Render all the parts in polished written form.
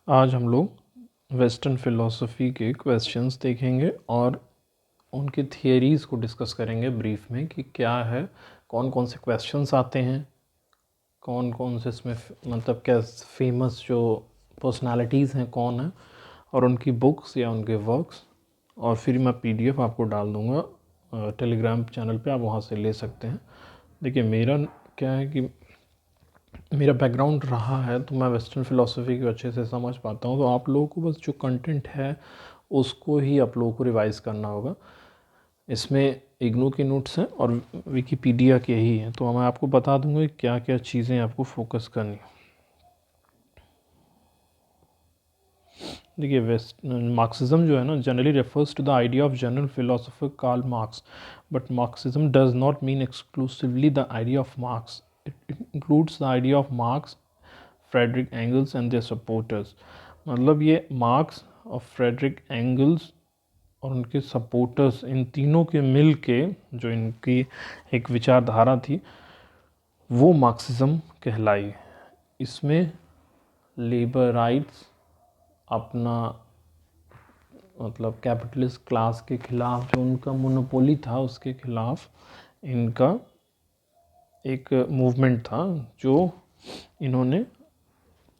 आज हम लोग वेस्टर्न फ़िलॉसफ़ी के क्वेश्चंस देखेंगे और उनकी थियरीज़ को डिस्कस करेंगे ब्रीफ में कि क्या है, कौन कौन से क्वेश्चंस आते हैं, कौन कौन से इसमें मतलब क्या फेमस जो पर्सनालिटीज़ हैं कौन है, और उनकी बुक्स या उनके वर्क्स। और फिर मैं पीडीएफ आपको डाल दूँगा टेलीग्राम चैनल पे, आप वहाँ से ले सकते हैं। देखिए मेरा क्या है कि मेरा बैकग्राउंड रहा है तो मैं वेस्टर्न फ़िलॉसफ़ी को अच्छे से समझ पाता हूँ। तो आप लोगों को बस जो कंटेंट है उसको ही आप लोगों को रिवाइज़ करना होगा। इसमें इग्नू के नोट्स हैं और विकिपीडिया के ही हैं, तो मैं आपको बता दूंगा कि क्या क्या चीज़ें आपको फोकस करनी। देखिए मार्क्सिज्म जो है ना, generally refers to the idea of general philosopher Karl Marx, but Marxism does not mean exclusively the idea of Marx, it includes the idea of Marx, Friedrich Engels and their supporters. मतलब ये marks और Frederick angles और उनके supporters, इन तीनों के मिल के जो इनकी एक विचारधारा थी वो मार्क्सिज्म कहलाई। इसमें लेबर राइट्स, अपना मतलब कैपिटलिस्ट क्लास के खिलाफ जो उनका मोनोपोली था उसके खिलाफ इनका एक मूवमेंट था जो इन्होंने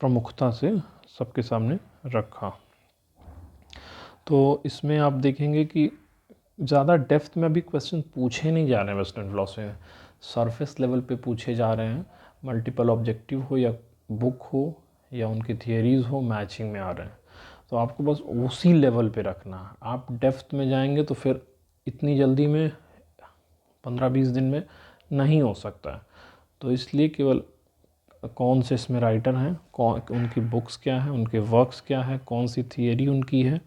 प्रमुखता से सबके सामने रखा। तो इसमें आप देखेंगे कि ज़्यादा डेप्थ में अभी क्वेश्चन पूछे नहीं जा रहे हैं वेस्टर्न फिलॉसफी में, सरफेस लेवल पे पूछे जा रहे हैं। मल्टीपल ऑब्जेक्टिव हो या बुक हो या उनकी थियरीज़ हो, मैचिंग में आ रहे हैं। तो आपको बस उसी लेवल पे रखना है। आप डेप्थ में जाएंगे तो फिर इतनी जल्दी में 15-20 दिन में नहीं हो सकता है। तो इसलिए केवल कौन से इसमें राइटर हैं, कौन उनकी बुक्स क्या हैं, उनके वर्क्स क्या है, कौन सी थियरी उनकी है,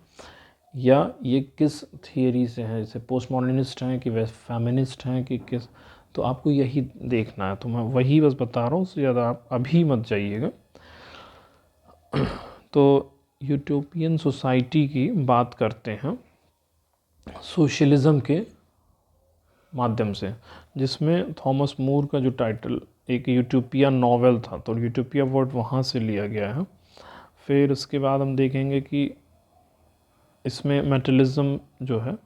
या ये किस थियरी से हैं, जैसे पोस्ट मॉडर्निस्ट हैं कि वे फेमिनिस्ट हैं कि किस। तो आपको यही देखना है। तो मैं वही बस बता रहा हूँ, उससे ज़्यादा आप अभी मत जाइएगा। तो यूटोपियन सोसाइटी की बात करते हैं सोशलिज़म के माध्यम से, जिसमें थॉमस मूर का जो टाइटल एक यूटोपिया नॉवेल था, तो यूटोपिया वर्ड वहाँ से लिया गया है। फिर उसके बाद हम देखेंगे कि इसमें मेटलिज्म जो है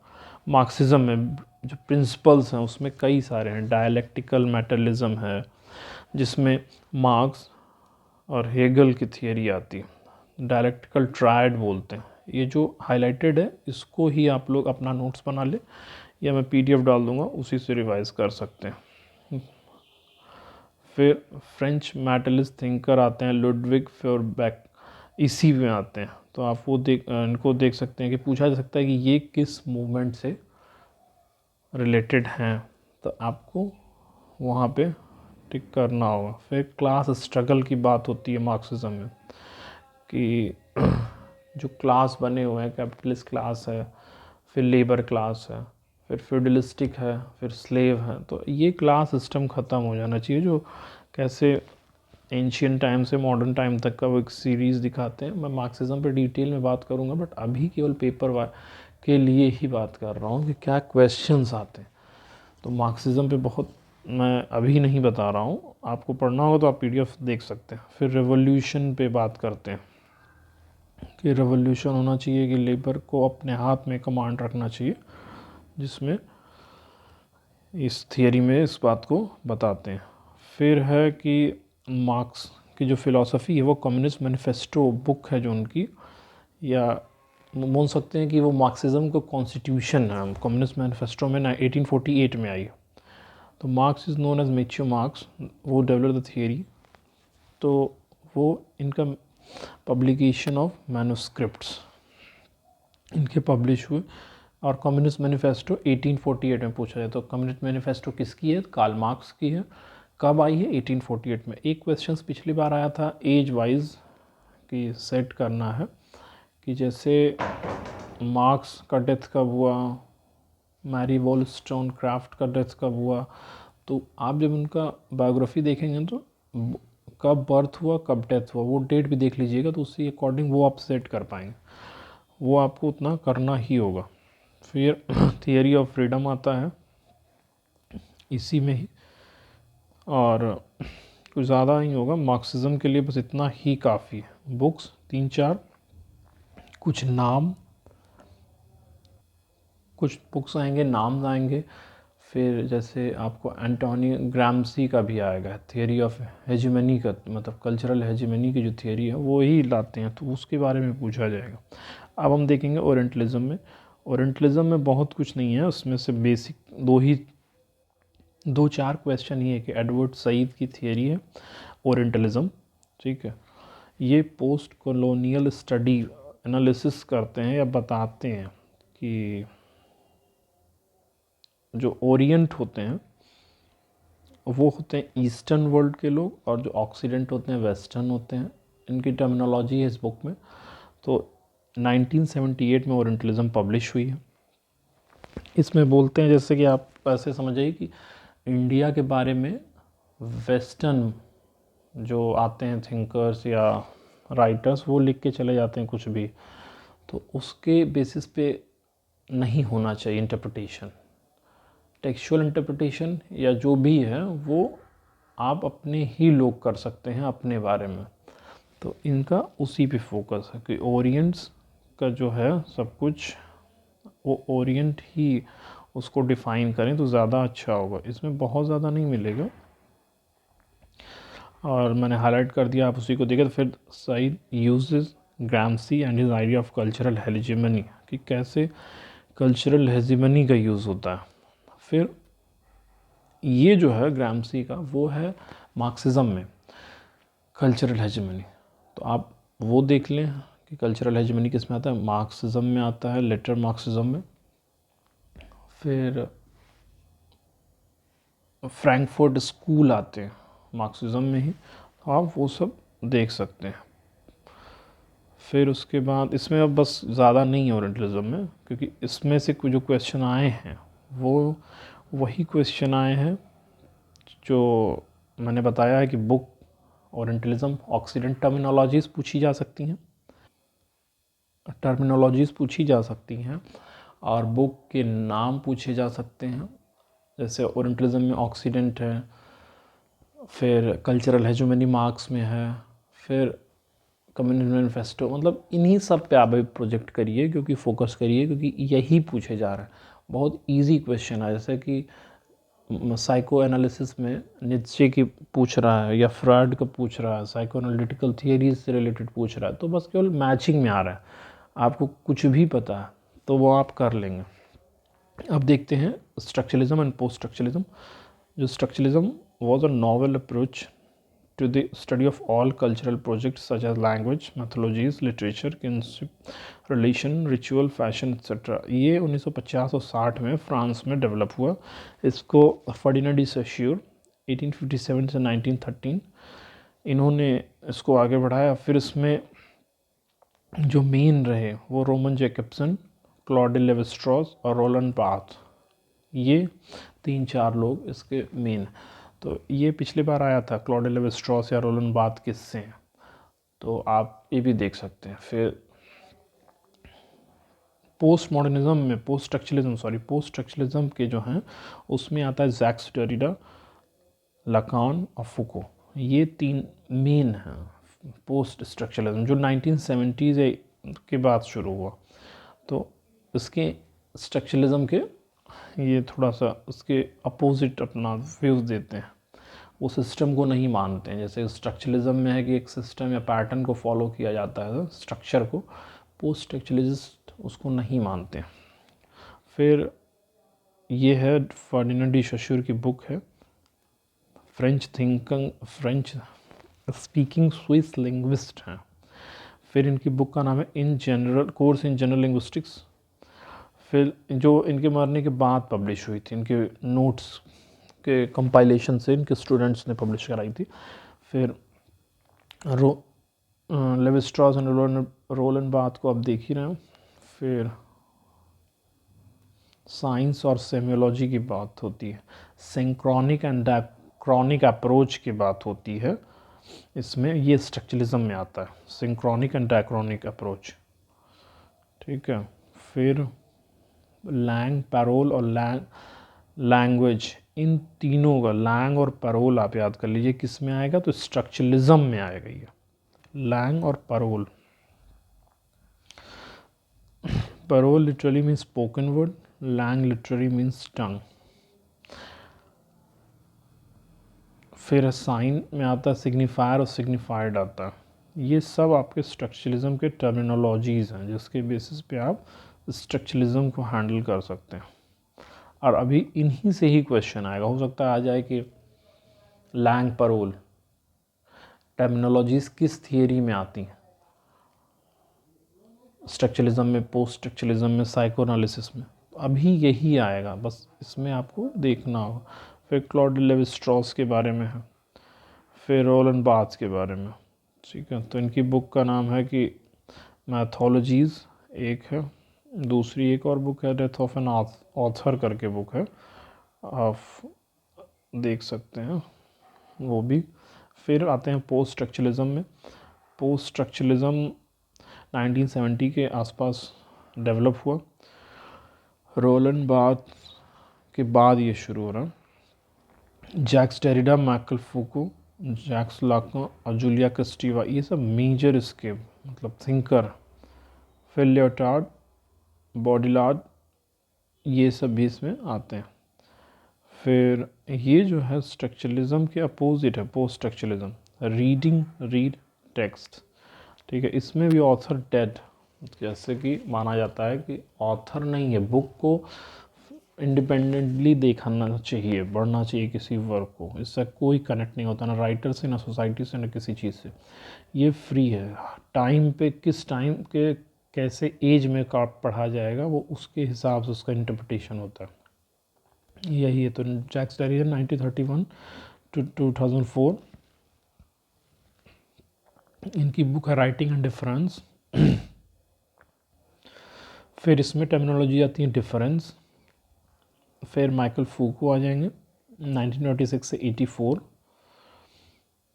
मार्क्सिज्म में जो प्रिंसिपल्स हैं उसमें कई सारे हैं। डायलेक्टिकल मेटलिज्म है जिसमें मार्क्स और हेगल की थियरी आती है। डायलेक्टिकल ट्रायड बोलते हैं। ये जो हाईलाइटेड है इसको ही आप लोग अपना नोट्स बना ले, या मैं पीडीएफ डाल दूंगा, उसी से रिवाइज कर सकते हैं। फिर फ्रेंच मेटलिस्ट थिंकर आते हैं, लुडविग फॉरबैक, इसी में आते हैं। तो आप वो इनको देख सकते हैं कि पूछा जा सकता है कि ये किस मूवमेंट से रिलेटेड हैं, तो आपको वहाँ पे टिक करना होगा। फिर क्लास स्ट्रगल की बात होती है मार्क्सिज्म में कि जो क्लास बने हुए हैं, कैपिटलिस्ट क्लास है, फिर लेबर क्लास है, फिर फ्यूडलिस्टिक है, फिर स्लेव है। तो ये क्लास सिस्टम ख़त्म हो जाना चाहिए, जो कैसे एंशियंट टाइम से मॉडर्न टाइम तक का वो एक सीरीज़ दिखाते हैं। मैं मार्क्सिज्म पे डिटेल में बात करूँगा, बट अभी केवल पेपर के लिए ही बात कर रहा हूँ कि क्या क्वेश्चंस आते हैं। तो मार्क्सिज्म पे बहुत मैं अभी नहीं बता रहा हूँ, आपको पढ़ना होगा तो आप पीडीएफ देख सकते हैं। फिर रेवोल्यूशन पे बात करते हैं कि रेवोल्यूशन होना चाहिए कि लेबर को अपने हाथ में कमांड रखना चाहिए, जिसमें इस थियरी में इस बात को बताते हैं। फिर है कि मार्क्स की जो फ़िलॉसफ़ी है वो कम्युनिस्ट मैनिफेस्टो बुक है जो उनकी, या बोल सकते हैं कि वो मार्क्सिज्म का कॉन्स्टिट्यूशन है। कम्युनिस्ट मैनिफेस्टो में 1848 में आई। तो Marx is known as mature Marx, वो डेवलप द थियरी। तो वो इनका पब्लिकेशन ऑफ मैन्युस्क्रिप्ट्स इनके पब्लिश हुए। और कम्युनिस्ट मैनिफेस्टो 1848 में पूछा जाए तो कम्युनिस्ट मैनिफेस्टो किसकी है? कार्ल मार्क्स की है। कब आई है? 1848 में। एक क्वेश्चन पिछली बार आया था एज वाइज कि सेट करना है कि जैसे मार्क्स का डेथ कब हुआ, मैरी वॉलस्टोनक्राफ्ट का डेथ कब हुआ। तो आप जब उनका बायोग्राफी देखेंगे तो कब बर्थ हुआ, कब डेथ हुआ, वो डेट भी देख लीजिएगा, तो उसी अकॉर्डिंग वो आप सेट कर पाएंगे। वो आपको उतना करना ही होगा। फिर थियरी ऑफ फ्रीडम आता है इसी में ही, और कुछ ज़्यादा नहीं होगा, मार्क्सिज्म के लिए बस इतना ही काफ़ी है। बुक्स 3-4, कुछ नाम, कुछ बुक्स आएंगे, नाम आएंगे। फिर जैसे आपको एंटोनियो ग्राम्सी का भी आएगा, थियरी ऑफ हेजिमनी का, मतलब कल्चरल हेजिमनी की जो थियरी है वो ही लाते हैं, तो उसके बारे में पूछा जाएगा। अब हम देखेंगे ओरिएंटलिज्म में। ओरिएंटलिज्म में बहुत कुछ नहीं है, उसमें से बेसिक 2-4 क्वेश्चन ही है कि एडवर्ड सईद की थियरी है ओरिएंटलिज्म, ठीक है। ये पोस्ट कॉलोनियल स्टडी एनालिसिस करते हैं या बताते हैं कि जो ओरिएंट होते हैं वो होते हैं ईस्टर्न वर्ल्ड के लोग, और जो ऑक्सीडेंट होते हैं वेस्टर्न होते हैं। इनकी टर्मिनोलॉजी है इस बुक में। तो 1978 में ओरिएंटलिज्म पब्लिश हुई है। इसमें बोलते हैं, जैसे कि आप ऐसे समझिए कि इंडिया के बारे में वेस्टर्न जो आते हैं थिंकर्स या राइटर्स, वो लिख के चले जाते हैं कुछ भी, तो उसके बेसिस पे नहीं होना चाहिए इंटरप्रिटेशन। टेक्सचुअल इंटरप्रिटेशन या जो भी है वो आप अपने ही लोग कर सकते हैं अपने बारे में। तो इनका उसी पे फोकस है कि ओरिएंट्स का जो है सब कुछ, वो ओरिएंट ही उसको डिफ़ाइन करें तो ज़्यादा अच्छा होगा। इसमें बहुत ज़्यादा नहीं मिलेगा, और मैंने हाईलाइट कर दिया, आप उसी को देखें। तो फिर Said uses Gramsci and his idea of cultural hegemony, कि कैसे कल्चरल हेजिमनी का यूज़ होता है। फिर ये जो है ग्राम्सी का, वो है मार्क्सिज्म में कल्चरल हेजिमनी। तो आप वो देख लें कि कल्चरल हेजिमनी किस में आता है, मार्क्सिज्म में आता है, लेटर मार्क्सिज्म में। फिर फ्रैंकफर्ट स्कूल आते हैं मार्क्सिज्म में ही, तो आप वो सब देख सकते हैं। फिर उसके बाद इसमें अब बस ज़्यादा नहीं है ओरिएंटलिज्म में, क्योंकि इसमें से कुछ जो क्वेश्चन आए हैं वो वही क्वेश्चन आए हैं जो मैंने बताया है कि बुक ओरिएंटलिज्म, ऑक्सीडेंट टर्मिनोलॉजीज़ पूछी जा सकती हैं, और बुक के नाम पूछे जा सकते हैं। जैसे ओरिएंटलिज्म में ऑक्सीडेंट है, फिर कल्चरल हेजिमनी मार्क्स में है, फिर कम्युनिस्ट मैनिफेस्टो, मतलब इन्हीं सब पे आप प्रोजेक्ट करिए, क्योंकि फोकस करिए, क्योंकि यही पूछे जा रहा है। बहुत इजी क्वेश्चन है, जैसे कि साइको एनालिसिस में नीत्शे की पूछ रहा है या फ्रॉइड का पूछ रहा है, साइको एनालिटिकल थियरीज से रिलेटेड पूछ रहा है, तो बस केवल मैचिंग में आ रहा है। आपको कुछ भी पता है तो वो आप कर लेंगे। अब देखते हैं स्ट्रक्चरलिज्म एंड पोस्ट स्ट्रक्चरलिज्म। जो structuralism was a novel approach to the study of all cultural projects such as language, mythologies, literature, kinship, relation, ritual, fashion, etc. ये 1950 और 60 में फ्रांस में डेवलप हुआ। इसको फर्डिनेंड डी सोश्योर 1857 से 1913 इन्होंने इसको आगे बढ़ाया। फिर इसमें जो मेन रहे वो रोमन जैकबसन, क्लॉड लेवी-स्ट्रॉस और रोलैंड बार्थ, ये 3-4 लोग इसके मेन। तो ये पिछली बार आया था, क्लॉड लेवी-स्ट्रॉस या रोलैंड बार्थ किससे हैं, तो आप ये भी देख सकते हैं। फिर पोस्ट मॉडर्निज्म में पोस्ट स्ट्रक्चरलिज्म के जो हैं उसमें आता है जैक्स डेरिडा, लाकान और फुको। ये 3 मेन हैं पोस्ट स्ट्रक्चरलिज्म, जो 1970s के बाद शुरू हुआ। तो इसके स्ट्रक्चरलिज्म के ये थोड़ा सा उसके अपोजिट अपना व्यूज़ देते हैं, वो सिस्टम को नहीं मानते हैं। जैसे स्ट्रक्चरलिज्म में है कि एक सिस्टम या पैटर्न को फॉलो किया जाता है, स्ट्रक्चर को, पोस्ट स्ट्रक्चरलिस्ट उसको नहीं मानते। फिर ये है फर्डिनेंड डी सोश्योर की बुक है, फ्रेंच स्पीकिंग स्विस लिंग्विस्ट हैं। फिर इनकी बुक का नाम है in general course in general linguistics. फिर जो इनके मरने के बाद पब्लिश हुई थी, इनके नोट्स के कंपाइलेशन से इनके स्टूडेंट्स ने पब्लिश कराई थी। फिर लेवी-स्ट्रॉस एंड रोलैंड बार्थ को आप देख ही रहे हो। फिर साइंस और सेमियोलॉजी की बात होती है, सिंक्रोनिक एंड डायक्रॉनिक अप्रोच की बात होती है। इसमें ये स्ट्रक्चरलिज्म में आता है, सिंक्रोनिक एंड डायक्रॉनिक अप्रोच, ठीक है। फिर लैंग, पैरोल और लैंग्वेज इन तीनों का, लैंग और पैरोल आप याद कर लीजिए, किस में आएगा, तो स्ट्रक्चरलिज्म में आएगा ये, लैंग और parole. Parole literally means spoken word, langue literally means tongue. फिर साइन में आता है सिग्निफायर और सिग्निफाइड आता है। ये सब आपके स्ट्रक्चरलिज्म के टर्मिनोलॉजीज़ हैं जिसके बेसिस पे आप स्ट्रक्चरलिज्म को हैंडल कर सकते हैं। और अभी इन्हीं से ही क्वेश्चन आएगा, हो सकता है आ जाए कि लैंग पैरोल टर्मिनोलॉजीज़ किस थियरी में आती हैं, स्ट्रक्चरलिज्म में, पोस्ट स्ट्रक्चरलिज्म में, साइकोएनालिसिस में, तो अभी यही आएगा, बस इसमें आपको देखना होगा। फिर क्लॉड लेवी स्ट्रॉस के बारे में है, फिर रोलन बार्थ्स के बारे में, ठीक है। तो इनकी बुक का नाम है कि मैथोलॉजीज़ एक है, दूसरी एक और बुक है डेथ ऑफ एन ऑथर करके बुक है, आप देख सकते हैं वो भी। फिर आते हैं पोस्ट स्ट्रक्चरलिज्म में। पोस्ट स्ट्रक्चरलिज्म 1970 के आसपास डेवलप हुआ, रोलन बार्थ के बाद ये शुरू हो रहा। जैक्स डेरिडा, माइकल फूको, जैक्स लाकन और जूलिया क्रिस्टीवा, ये सब मेजर इसके मतलब थिंकर। फिर लियोटार्ड, बॉडिलार्ड, ये सब भी इसमें आते हैं। फिर ये जो है स्ट्रक्चरलिज्म के अपोजिट है पोस्ट स्ट्रक्चरलिज्म, रीड टेक्स्ट, ठीक है। इसमें भी ऑथर डेड, जैसे कि माना जाता है कि ऑथर नहीं है, बुक को इंडिपेंडेंटली देखना चाहिए, पढ़ना चाहिए किसी वर्क को, इससे कोई कनेक्ट नहीं होता, ना राइटर से, ना सोसाइटी से, ना किसी चीज़ से, ये फ्री है। टाइम पे किस टाइम के कैसे एज में का पढ़ा जाएगा वो उसके हिसाब से उसका इंटरप्रिटेशन होता है, यही है। तो जैक्स डेरिडा 1931 to 2004, इनकी बुक है राइटिंग एंड डिफरेंस। फिर इसमें टर्मिनोलॉजी आती है डिफरेंस। फिर माइकल फूको आ जाएंगे 1996 से 84,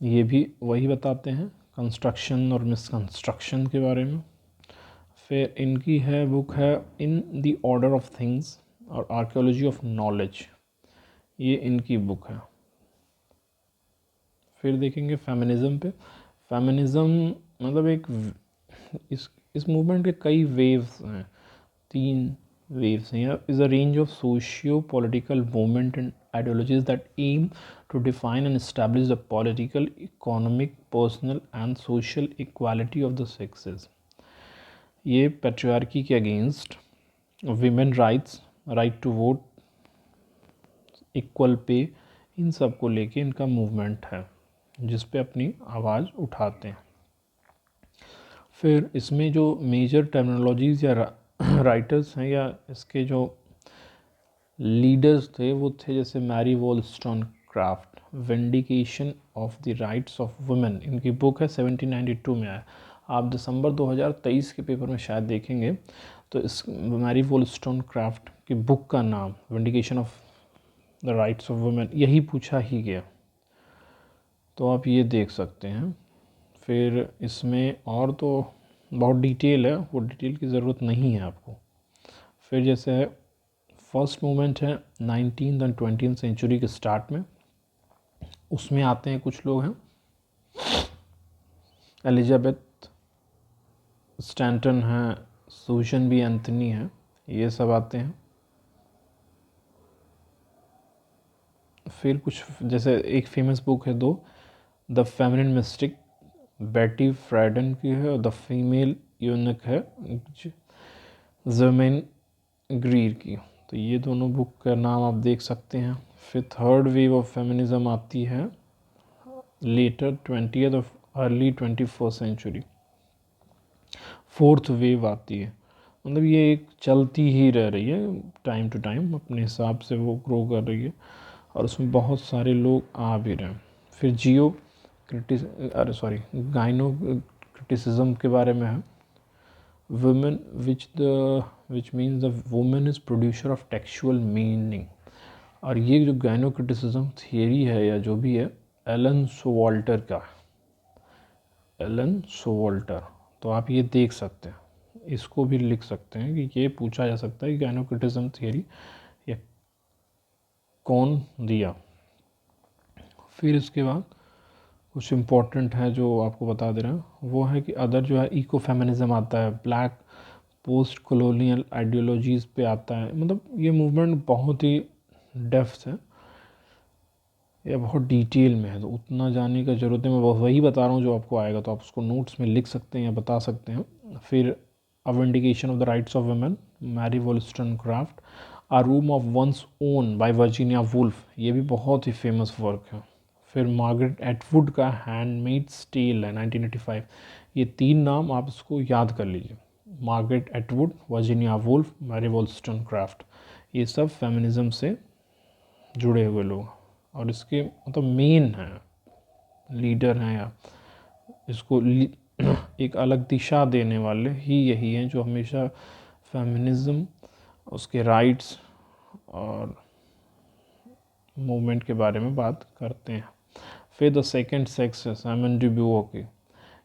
ये भी वही बताते हैं कंस्ट्रक्शन और मिसकंस्ट्रक्शन के बारे में। फिर इनकी है बुक है in the order of things और आर्कियोलॉजी ऑफ नॉलेज, ये इनकी बुक है। फिर देखेंगे फेमिनिज़म पे। फेमिनिज़म मतलब एक इस मूवमेंट के कई वेव्स हैं, 3 waves here is a range of socio-political movement and ideologies that aim to define and establish the political, economic, personal and social equality of the sexes. ये patriarchy के against, women rights, right to vote, equal pay, इन सब को लेके इनका movement है जिस पे अपनी आवाज़ उठाते हैं। फिर इसमें जो मेजर टर्मिनोलॉजीज़ या राइटर्स हैं या इसके जो लीडर्स थे वो थे जैसे Mary Wollstonecraft, vindication of the rights of women, इनकी बुक है 1792 में आया। आप दिसंबर 2023 के पेपर में शायद देखेंगे तो इस मैरी वॉलस्टोनक्राफ्ट की बुक का नाम vindication of the rights of women यही पूछा ही गया, तो आप ये देख सकते हैं। फिर इसमें और तो बहुत डिटेल है, वो डिटेल की ज़रूरत नहीं है आपको। फिर जैसे है फर्स्ट मूवमेंट है 19th और 20th सेंचुरी के स्टार्ट में, उसमें आते हैं कुछ लोग हैं, एलिजाबेथ स्टैंटन है, सूजन बी एंथनी है, ये सब आते हैं। फिर कुछ जैसे एक फेमस बुक है द फेमिनिन मिस्टिक, बेटी फ्राइडन की है, और द फीमेल यूनिक है ज़र्मेन ग्रीर की, तो ये दोनों बुक का नाम आप देख सकते हैं। फिर थर्ड वेव ऑफ फेमिनिज्म आती है लेटर 20th और early 21st century. Fourth wave आती है, मतलब ये एक चलती ही रह रही है, टाइम टू टाइम अपने हिसाब से वो ग्रो कर रही है और उसमें बहुत सारे लोग आ भी रहे हैं। फिर गाइनो क्रिटिसिज्म के बारे में है, women which means the women is producer of textual meaning, और ये जो गाइनो क्रिटिसिज्म थियरी है या जो भी है एलन सोवाल्टर का, एलन सोवाल्टर, तो आप ये देख सकते हैं, इसको भी लिख सकते हैं कि ये पूछा जा सकता है कि गाइनो क्रिटिसिज्म थियरी दृष्टिकोण दिया। फिर इसके बाद कुछ इम्पोर्टेंट है जो आपको बता दे रहा हूँ, वो है कि अदर जो है इको फेमिनिज्म आता है, ब्लैक पोस्ट कॉलोनियल आइडियोलॉजीज़ पे आता है। मतलब ये मूवमेंट बहुत ही डेप्थ है या बहुत डिटेल में है, तो उतना जानने का ज़रूरत है। मैं वही बता रहा हूँ जो आपको आएगा, तो आप उसको नोट्स में लिख सकते हैं या बता सकते हैं। फिर a vindication of the rights of women, Mary Wollstonecraft, a room of one's own by Virginia Woolf, ये भी बहुत ही फेमस वर्क है। फिर मार्गरेट एटवुड का हैंडमेड्स टेल है 1985। ये 3 नाम आप इसको याद कर लीजिए, Margaret Atwood, Virginia Woolf, Mary Wollstonecraft, ये सब फेमिनिज़म से जुड़े हुए लोग और इसके मतलब मेन हैं, लीडर हैं या इसको एक अलग दिशा देने वाले ही यही हैं जो हमेशा फेमिनिज़म, उसके राइट्स और मूवमेंट के बारे में बात करते हैं। फिर द सेकंड सेक्स है साइमन डी ब्यूओ की,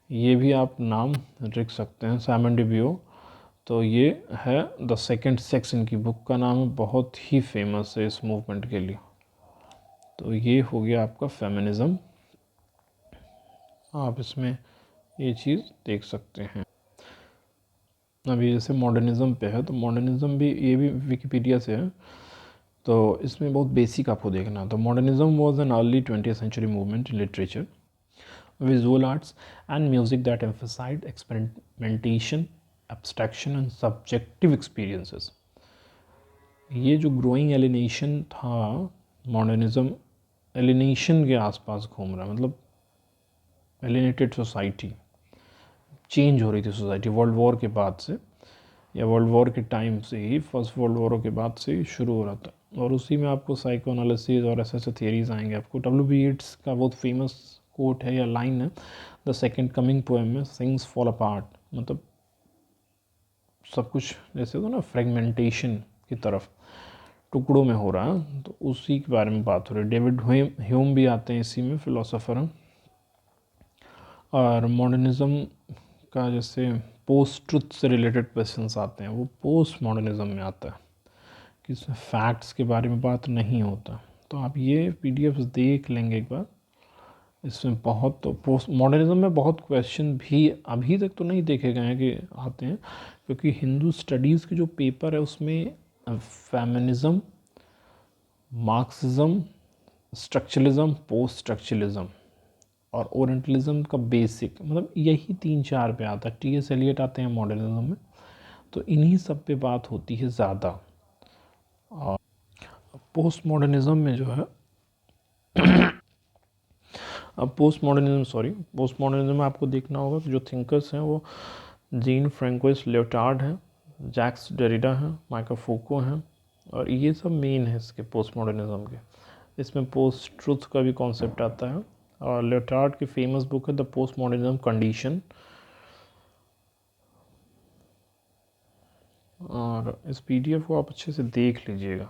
ये भी आप नाम लिख सकते हैं, साइमन डी ब्यूओ। तो ये है द सेकंड सेक्स, इनकी बुक का नाम है, बहुत ही फेमस है इस मूवमेंट के लिए। तो ये हो गया आपका फेमिनिज़म, आप इसमें ये चीज़ देख सकते हैं। अभी जैसे मॉडर्निज़म पे है, तो मॉडर्निज़म भी ये भी विकिपीडिया से है, तो इसमें बहुत बेसिक आपको देखना। तो modernism was an early 20th century movement in literature, visual arts and music that emphasized experimentation, abstraction and subjective experiences। ये जो ग्रोइंग एलिनेशन था, मॉडर्निज़म एलिनेशन के आसपास घूम रहा, मतलब एलिनेटेड सोसाइटी, चेंज हो रही थी सोसाइटी वर्ल्ड वॉर के बाद से, या वर्ल्ड वॉर के टाइम से ही, फर्स्ट वर्ल्ड वॉर के बाद से ही शुरू हो रहा था। और उसी में आपको साइको एनालिसिस और ऐसे थियरीज आएंगे। आपको W.B. येट्स का बहुत फेमस कोट है या लाइन है द सेकेंड कमिंग पोएम में, थिंग्स फॉल अपार्ट, मतलब सब कुछ जैसे होता ना फ्रेगमेंटेशन की तरफ, टुकड़ों में हो रहा है, तो उसी के बारे में बात हो रही है। डेविड ह्यूम भी आते हैं इसी में, फिलोसोफर हैं। और मॉडर्निज़म का जैसे पोस्ट ट्रुथ से रिलेटेड क्वेश्चंस आते हैं, वो पोस्ट मॉडर्निज़म में आता है कि इसमें फैक्ट्स के बारे में बात नहीं होता। तो आप ये PDFs देख लेंगे एक बार, इसमें बहुत, तो पोस्ट मॉडर्निज्म में बहुत क्वेश्चन भी अभी तक तो नहीं देखे गए हैं कि आते हैं, क्योंकि हिंदू स्टडीज़ के जो पेपर है उसमें feminism, Marxism, structuralism, post structuralism और ओरिएंटलिज्म का बेसिक, मतलब यही 3-4 पे आता है। T.S. एलियट आते हैं मॉडर्निज्म में, तो इन्हीं सब पे बात होती है ज़्यादा। और पोस्ट मॉडर्निज्म में जो है अब पोस्ट मॉडर्निज्म में आपको देखना होगा कि जो थिंकर्स हैं वो जीन फ्रैंकोइस लियोटार्ड हैं, जैक्स डेरिडा हैं, माइकल फूको हैं, और ये सब मेन है इसके पोस्ट मॉडर्निज्म के। इसमें पोस्ट ट्रुथ का भी कॉन्सेप्ट आता है, और लियोटार्ड की फेमस बुक है द पोस्ट मॉडर्निज्म कंडीशन, और इस PDF को आप अच्छे से देख लीजिएगा।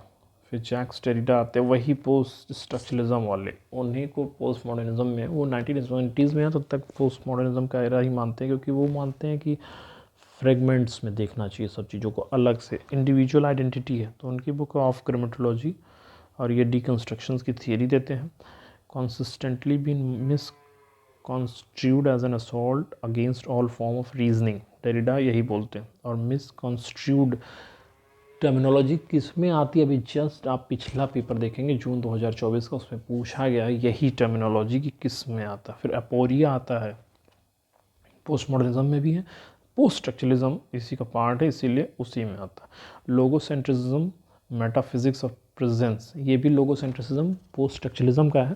फिर जैक्स डेरिडा आते हैं, वही पोस्ट स्ट्रक्चरलिज्म वाले, उन्हीं को पोस्ट मॉडर्निज्म में, वो 1920s में है, तब तक पोस्ट मॉडर्निज्म का एरा ही मानते हैं, क्योंकि वो मानते हैं कि फ्रेगमेंट्स में देखना चाहिए सब चीज़ों को अलग से, इंडिविजुअल आइडेंटिटी है। तो उनकी बुक ऑफ क्रिमेटोलॉजी, और ये डिकन्स्ट्रक्शंस की थियरी देते हैं। Consistently been misconstrued as an assault against all form of reasoning, Derrida यही बोलते हैं। और मिसकॉन्स्ट्रूड टर्मिनोलॉजी किस में आती है, अभी जस्ट आप पिछला पेपर देखेंगे जून 2024 का, उसमें पूछा गया है यही टर्मिनोलॉजी की किस में आता है। फिर अपोरिया आता है, पोस्ट मॉडर्निज्म में भी है, पोस्ट स्ट्रक्चरलिज्म इसी का पार्ट है, इसीलिए उसी में आता है। लोगोसेंट्रिज्म, मेटाफिजिक्स ऑफ प्रेजेंस, ये भी लोगोसेंट्रिज्म पोस्ट स्ट्रक्चरलिज्म का है।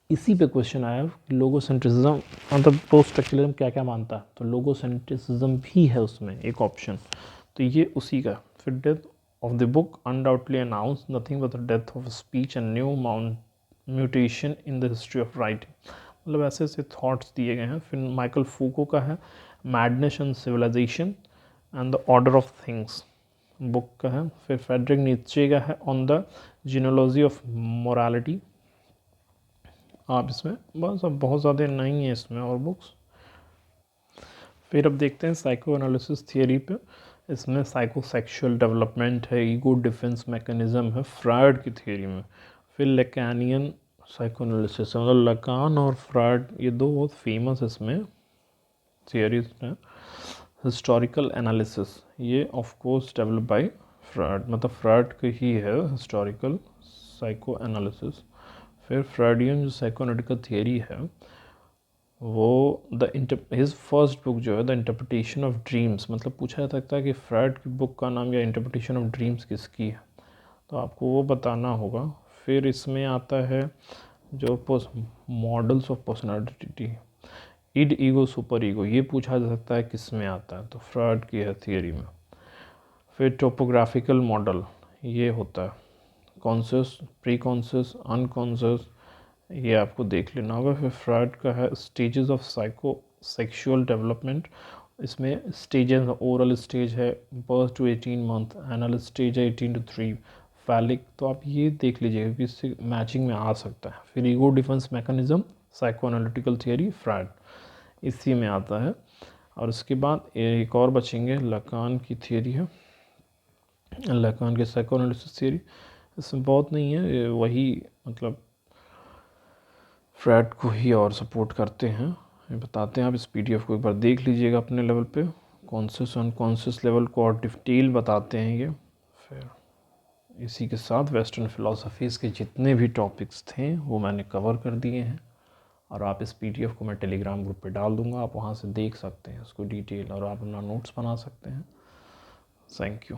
इसी पे क्वेश्चन आया लोगोसेंट्रिज्म मतलब पोस्ट स्ट्रक्चरलिज्म क्या क्या मानता है, तो लोगोसेंट्रिज्म भी है उसमें एक ऑप्शन, तो ये उसी का। फिर death of the book undoubtedly announce nothing but the death of speech and new mutation in the history of writing, मतलब ऐसे ऐसे थॉट्स दिए गए हैं। फिर माइकल फूको का है madness and civilisation and the order of things, book का है। फिर फ्रेडरिक नीत्शे का है on the genealogy of morality. आप इसमें बस अब बहुत ज़्यादा नहीं है इसमें और बुक्स। फिर अब देखते हैं साइको एनालिसिस थियरी पे, इसमें साइकोसेक्सुअल डेवलपमेंट है, ईगो डिफेंस मैकेनिज्म है फ्रायड की थियरी में। फिर लैकानियन साइकोएनालिसिस, मतलब लकान और फ्रॉइड ये दो बहुत फेमस इसमें थियरीज हैं। हिस्टोरिकल एनालिसिस ये of course develop by Freud, मतलब फ्रॉइड की ही है हिस्टोरिकल साइको एनालिसिस। फिर फ्रॉइडियन जो साइकोएनालिटिकल थियरी है वो हिज फर्स्ट बुक जो है द इंटरप्रिटेशन ऑफ ड्रीम्स, मतलब पूछा जा सकता है कि फ्रॉइड की बुक का नाम या इंटरप्रिटेशन ऑफ ड्रीम्स किसकी है, तो आपको वो बताना होगा। फिर इसमें आता है जो models of personality, id, ego, super ego, ये पूछा जा सकता है किस में आता है, तो फ्रॉइड की है थियरी में। फिर टोपोग्राफिकल मॉडल ये होता है, कॉन्शियस, प्री कॉन्शियस, अनकॉन्शियस, ये आपको देख लेना होगा। फिर फ्रॉइड का है stages of psycho sexual development, इसमें स्टेजेस, ओरल स्टेज है birth to 18 month, anal stage है 18 to 3, फैलिक, तो आप ये देख लीजिएगा कि इससे मैचिंग में आ सकता है। फिर ego defence mechanism psycho analytical theory Freud इसी में आता है। और उसके बाद एक और बचेंगे, लकान की थियरी है, लकान की साइको एनालिसिस थियरी, इसमें बहुत नहीं है, ये वही मतलब फ्रॉइड को ही और सपोर्ट करते हैं, ये बताते हैं। आप इस पीडीएफ को एक बार देख लीजिएगा अपने लेवल पे, कॉन्शियस अनकॉन्शियस लेवल को और डिटेल बताते हैं ये। फिर इसी के साथ वेस्टर्न फ़िलासफ़ीज़ के जितने भी टॉपिक्स थे वो मैंने कवर कर दिए हैं, और आप इस पीडीएफ को मैं टेलीग्राम ग्रुप पे डाल दूँगा, आप वहाँ से देख सकते हैं उसको डिटेल, और आप अपना नोट्स बना सकते हैं। Thank you.